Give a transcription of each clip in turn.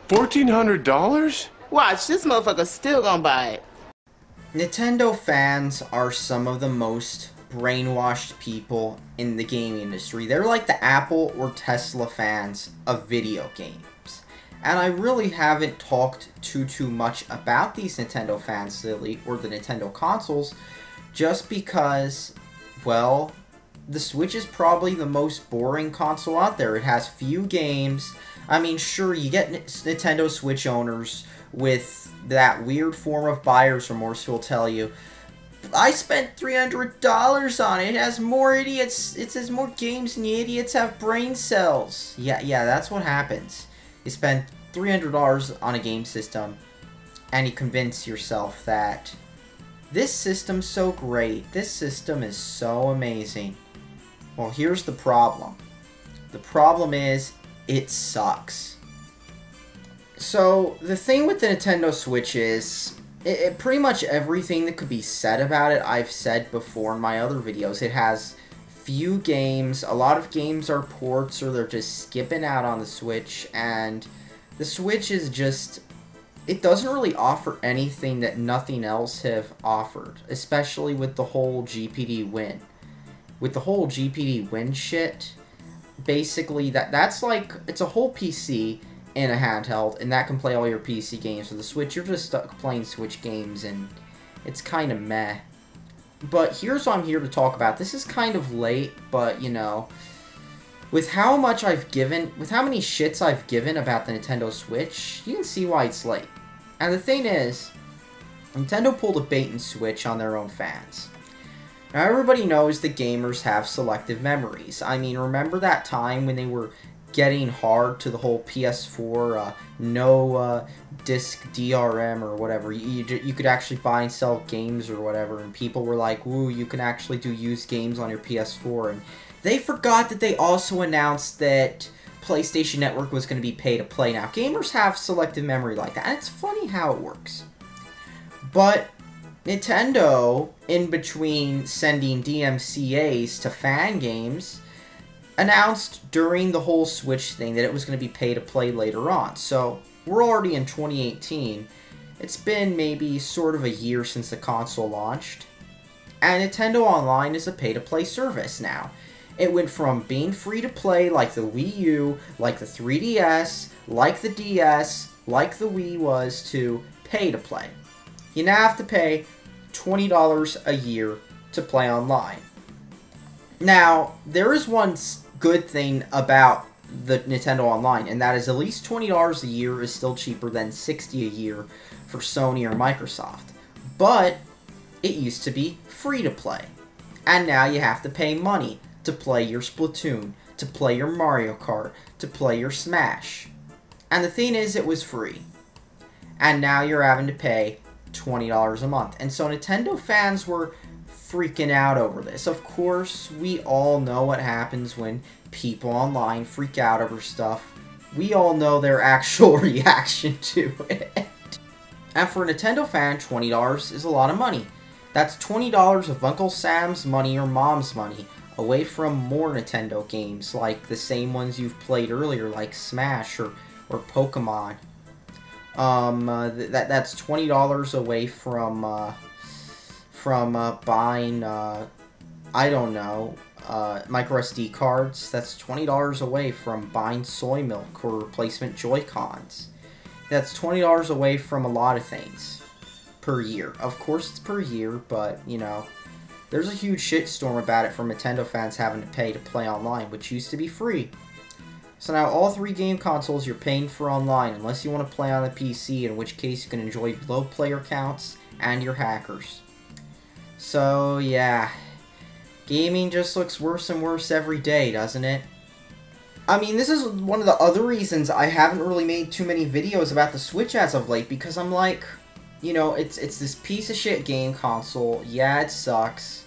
$1,400? Watch, this motherfucker's still gonna buy it. Nintendo fans are some of the most brainwashed people in the gaming industry. They're like the Apple or Tesla fans of video games. And I really haven't talked too much about these Nintendo fans lately, or the Nintendo consoles, just because, well, the Switch is probably the most boring console out there. It has few games. I mean, sure, you get Nintendo Switch owners with that weird form of buyer's remorse who will tell you, I spent $300 on it. It has more idiots. It has more games than the idiots have brain cells. Yeah, that's what happens. You spend $300 on a game system, and you convince yourself that this system's so great. This system is so amazing. Well, here's the problem. The problem is, it sucks. So, the thing with the Nintendo Switch is, pretty much everything that could be said about it, I've said before in my other videos. It has few games, a lot of games are ports, or they're just skipping out on the Switch, and the Switch is just, it doesn't really offer anything that nothing else have offered, especially with the whole GPD win. With the whole GPD win shit, basically, that's like, it's a whole PC in a handheld, and that can play all your PC games. For the Switch, you're just stuck playing Switch games, and it's kind of meh. But here's what I'm here to talk about. This is kind of late, but, you know, with how much I've given, with how many shits I've given about the Nintendo Switch, you can see why it's late. And the thing is, Nintendo pulled a bait and switch on their own fans. Now, everybody knows that gamers have selective memories. I mean, remember that time when they were getting hard to the whole PS4 no disc DRM or whatever? You could actually buy and sell games or whatever, and people were like, "Ooh, you can actually do used games on your PS4." And they forgot that they also announced that PlayStation Network was going to be pay-to-play. Now, gamers have selective memory like that, and it's funny how it works. But Nintendo, in between sending DMCAs to fan games, announced during the whole Switch thing that it was going to be pay-to-play later on. So, we're already in 2018. It's been maybe sort of a year since the console launched. And Nintendo Online is a pay-to-play service now. It went from being free-to-play like the Wii U, like the 3DS, like the DS, like the Wii was, to pay-to-play. You now have to pay $20 a year to play online. Now, there is one good thing about the Nintendo Online, and that is at least $20 a year is still cheaper than $60 a year for Sony or Microsoft. But it used to be free-to-play. And now you have to pay money to play your Splatoon, to play your Mario Kart, to play your Smash. And the thing is, it was free. And now you're having to pay $20 a month. And so Nintendo fans were freaking out over this. Of course, we all know what happens when people online freak out over stuff. We all know their actual reaction to it. And for a Nintendo fan, $20 is a lot of money. That's $20 of Uncle Sam's money or Mom's money away from more Nintendo games, like the same ones you've played earlier, like Smash or Pokemon. That's $20 away from buying, I don't know, micro SD cards. That's $20 away from buying soy milk or replacement Joy-Cons. That's $20 away from a lot of things per year. Of course it's per year, but, you know, there's a huge shitstorm about it from Nintendo fans having to pay to play online, which used to be free. So now all three game consoles you're paying for online, unless you want to play on the PC, in which case you can enjoy low player counts and your hackers. So yeah, gaming just looks worse and worse every day, doesn't it? I mean, this is one of the other reasons I haven't really made too many videos about the Switch as of late, because I'm like, you know, it's this piece of shit game console. Yeah, it sucks.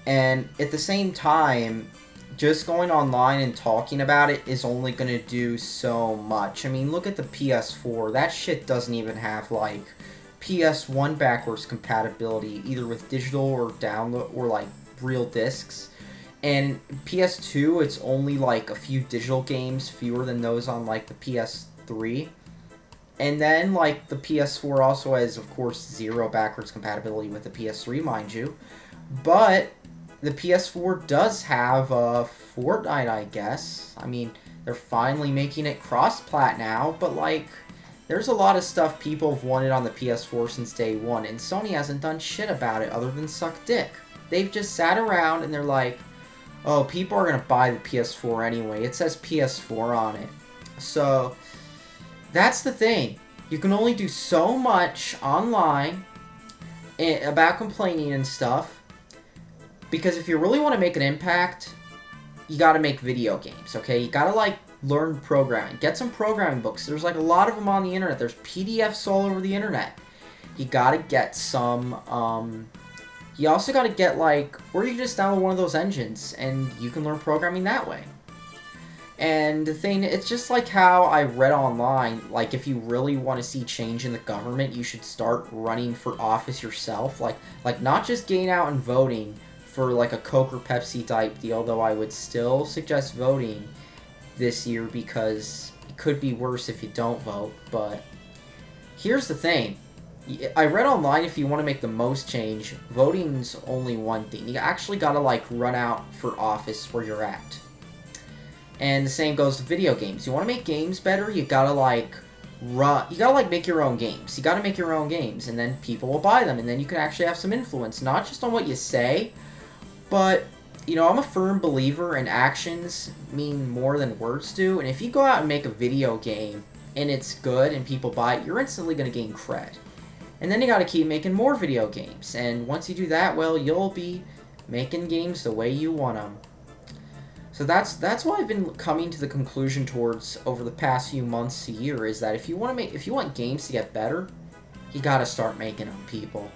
And at the same time, just going online and talking about it is only going to do so much. I mean, look at the PS4. That shit doesn't even have, like, PS1 backwards compatibility, either with digital or download, or, like, real discs. And PS2, it's only, like, a few digital games, fewer than those on, like, the PS3. And then, like, the PS4 also has, of course, zero backwards compatibility with the PS3, mind you. But the PS4 does have Fortnite, I guess. I mean, they're finally making it cross-plat now, but, like, there's a lot of stuff people have wanted on the PS4 since day one, and Sony hasn't done shit about it other than suck dick. They've just sat around and they're like, oh, people are going to buy the PS4 anyway. It says PS4 on it. So that's the thing. You can only do so much online about complaining and stuff. Because if you really want to make an impact, you got to make video games, okay? You got to, like, learn programming. Get some programming books. There's, like, a lot of them on the internet. There's PDFs all over the internet. You got to get some, you also got to get, like, or you can just download one of those engines, and you can learn programming that way. And the thing, it's just like how I read online, like, if you really want to see change in the government, you should start running for office yourself. Like not just getting out and voting for, like, a Coke or Pepsi type deal, though I would still suggest voting this year because it could be worse if you don't vote. But here's the thing. I read online if you want to make the most change, voting's only one thing. You actually got to, like, run out for office where you're at. And the same goes to video games. You want to make games better, you gotta, like, make your own games. You gotta make your own games, and then people will buy them, and then you can actually have some influence, not just on what you say, but, you know, I'm a firm believer in actions mean more than words do, and if you go out and make a video game, and it's good, and people buy it, you're instantly gonna gain cred. And then you gotta keep making more video games, and once you do that, well, you'll be making games the way you want them. So that's what I've been coming to the conclusion towards over the past few months to year, is that if you want games to get better, you gotta start making them, people.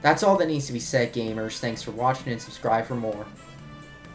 That's all that needs to be said, gamers. Thanks for watching and subscribe for more.